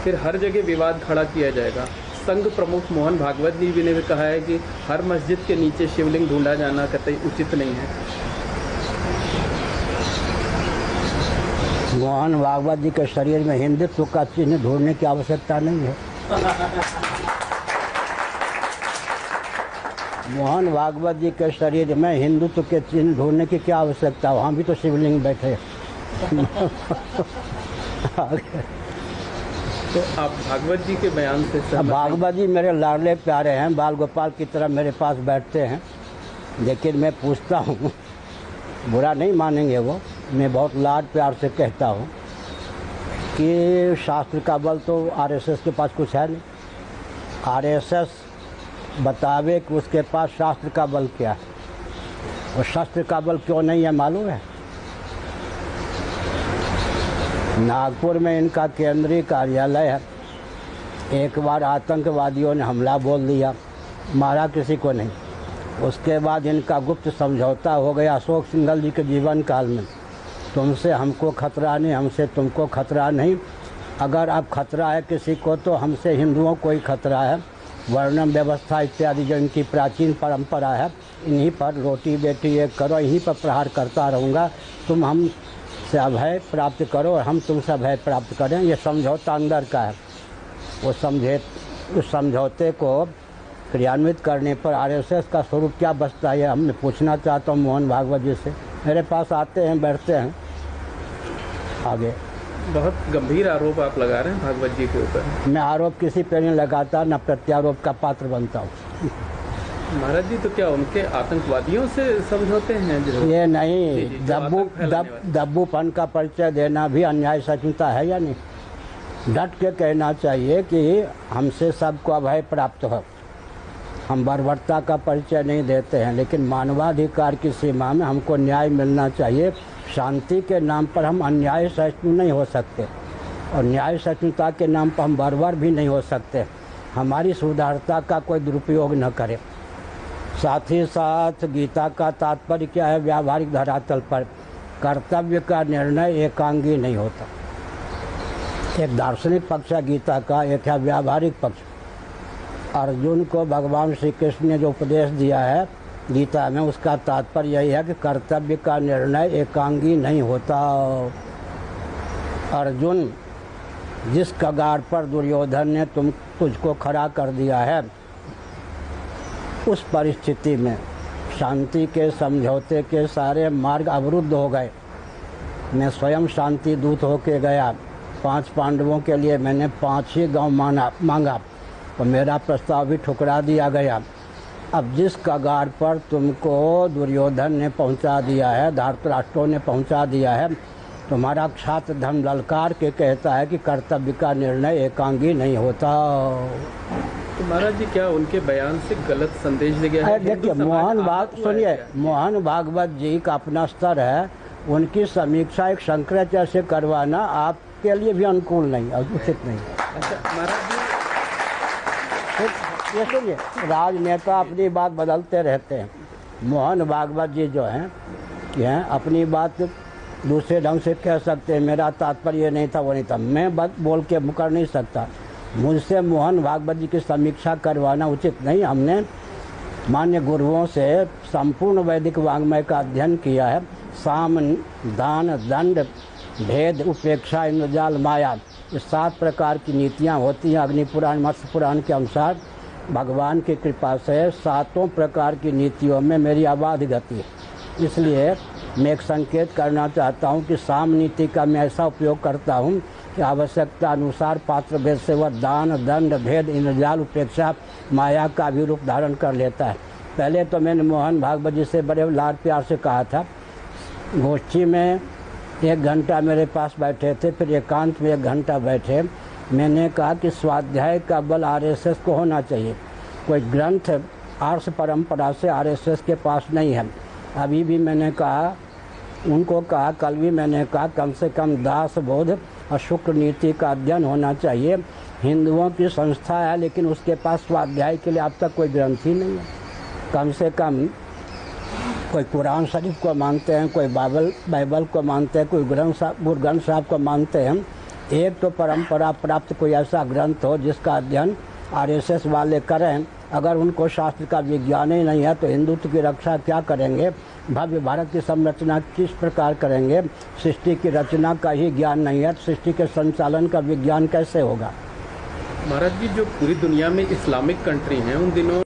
फिर हर जगह विवाद खड़ा किया जाएगा। संघ प्रमुख मोहन भागवत जी ने भी कहा है कि हर मस्जिद के नीचे शिवलिंग ढूंढा जाना कतई उचित नहीं है। मोहन भागवत जी के शरीर में हिंदुत्व का चिन्ह ढूंढने की आवश्यकता नहीं है। मोहन भागवत जी के शरीर में हिंदुत्व के चिन्ह ढूंढने की क्या आवश्यकता, वहाँ भी तो शिवलिंग बैठे। तो आप भागवत जी के बयान से भागवत जी मेरे लाडले प्यारे हैं, बाल गोपाल की तरह मेरे पास बैठते हैं। लेकिन मैं पूछता हूँ, बुरा नहीं मानेंगे वो, मैं बहुत लाड प्यार से कहता हूँ कि शास्त्र का बल तो आरएसएस के पास कुछ है नहीं। आरएसएस बतावे कि उसके पास शास्त्र का बल क्या है, और शास्त्र का बल क्यों नहीं है मालूम है? नागपुर में इनका केंद्रीय कार्यालय है। एक बार आतंकवादियों ने हमला बोल दिया, मारा किसी को नहीं। उसके बाद इनका गुप्त समझौता हो गया अशोक सिंघल जी के जीवन काल में, तुमसे हमको खतरा नहीं, हमसे तुमको खतरा नहीं। अगर अब खतरा है किसी को तो हमसे हिंदुओं को ही खतरा है। वर्णम व्यवस्था इत्यादि जो इनकी प्राचीन परंपरा है, इन्हीं पर रोटी बेटी एक करो, इन्हीं पर प्रहार करता रहूँगा। तुम हमसे अभय प्राप्त करो और हम तुमसे अभय प्राप्त करें, ये समझौता अंदर का है। उस समझौते को क्रियान्वित करने पर आरएसएस का स्वरूप क्या बचता है, हम पूछना चाहता हूँ मोहन भागवत जी से। मेरे पास आते हैं, बैठते हैं। आगे बहुत गंभीर आरोप आप लगा रहे हैं भागवत जी के ऊपर। मैं आरोप किसी पे नहीं लगाता, न प्रत्यारोप का पात्र बनता हूँ। महाराज जी तो क्या उनके आतंकवादियों से समझौते हैं? ये नहीं, दब्बूपन का परिचय देना भी अन्याय सचमुचा है या नहीं? डट के कहना चाहिए कि हमसे सबको अभय प्राप्त हो। हम बर्बरता का परिचय नहीं देते हैं, लेकिन मानवाधिकार की सीमा में हमको न्याय मिलना चाहिए। शांति के नाम पर हम अन्याय सहिष्णु नहीं हो सकते, और न्याय सहिष्णुता के नाम पर हम बर्बर भी नहीं हो सकते। हमारी सुधारता का कोई दुरुपयोग न करे। साथ ही साथ गीता का तात्पर्य क्या है? व्यावहारिक धरातल पर कर्तव्य का निर्णय एकांगी नहीं होता। एक दार्शनिक पक्ष है गीता का, एक है व्यावहारिक पक्ष। अर्जुन को भगवान श्री कृष्ण ने जो उपदेश दिया है गीता में, उसका तात्पर्य यही है कि कर्तव्य का निर्णय एकांगी नहीं होता। अर्जुन, जिस कगार पर दुर्योधन ने तुझको खड़ा कर दिया है, उस परिस्थिति में शांति के समझौते के सारे मार्ग अवरुद्ध हो गए। मैं स्वयं शांति दूत होके गया। 5 पांडवों के लिए मैंने 5 ही गांव मांगा, तो मेरा प्रस्ताव भी ठुकरा दिया गया। अब जिस कगार पर तुमको दुर्योधन ने पहुंचा दिया है, धृतराष्ट्र ने पहुंचा दिया है, तुम्हारा छात्र धर्म ललकार के कहता है कि कर्तव्य का निर्णय एकांगी नहीं होता। तो महाराज जी क्या उनके बयान से गलत संदेश दे गया है? देखिए, मोहन भागवत जी का अपना स्तर है। उनकी समीक्षा एक शंकराचार्य से करवाना आपके लिए भी अनुकूल नहीं और उचित नहीं। अच्छा महाराज जी, ये सुनिए, राजनेता अपनी बात बदलते रहते हैं। मोहन भागवत जी जो हैं अपनी बात दूसरे ढंग से कह सकते हैं। मेरा तात्पर्य नहीं था, वो नहीं था। मैं बात बोल के मुकर नहीं सकता। मुझसे मोहन भागवत जी की समीक्षा करवाना उचित नहीं। हमने मान्य गुरुओं से संपूर्ण वैदिक वाङ्मय का अध्ययन किया है। साम, दान, दंड, भेद, उपेक्षा, इंद्रजाल, माया, ये 7 प्रकार की नीतियाँ होती हैं। अग्नि पुराण, मत्स्य पुराण के अनुसार भगवान की कृपा से 7 प्रकार की नीतियों में मेरी अबाध गति है। इसलिए मैं एक संकेत करना चाहता हूँ कि साम नीति का मैं ऐसा उपयोग करता हूँ कि आवश्यकता अनुसार पात्र भेद से वह दान, दंड, भेद, इंद्रजाल, उपेक्षा, माया का भी रूप धारण कर लेता है। पहले तो मैंने मोहन भागवत जी से बड़े लाड प्यार से कहा था। गोष्ठी में 1 घंटा मेरे पास बैठे थे, फिर एकांत में 1 घंटा बैठे। मैंने कहा कि स्वाध्याय का बल आरएसएस को होना चाहिए। कोई ग्रंथ आर्ष परंपरा से आरएसएस के पास नहीं है। अभी भी मैंने कहा, उनको कहा, कल भी मैंने कहा, कम से कम दास बोध और शुक्र नीति का अध्ययन होना चाहिए। हिंदुओं की संस्था है, लेकिन उसके पास स्वाध्याय के लिए अब तक कोई ग्रंथ ही नहीं है। कम से कम कोई कुरान शरीफ को मानते हैं, कोई बाइबल को मानते हैं, कोई गुरु ग्रंथ साहब को मानते हैं। एक तो परंपरा प्राप्त कोई ऐसा ग्रंथ हो जिसका अध्ययन आरएसएस वाले करें। अगर उनको शास्त्र का विज्ञान ही नहीं है तो हिंदुत्व की रक्षा क्या करेंगे, भव्य भारत की संरचना किस प्रकार करेंगे। सृष्टि की रचना का ही ज्ञान नहीं है तो सृष्टि के संचालन का विज्ञान कैसे होगा। महाराज जी, जो पूरी दुनिया में इस्लामिक कंट्री हैं उन दिनों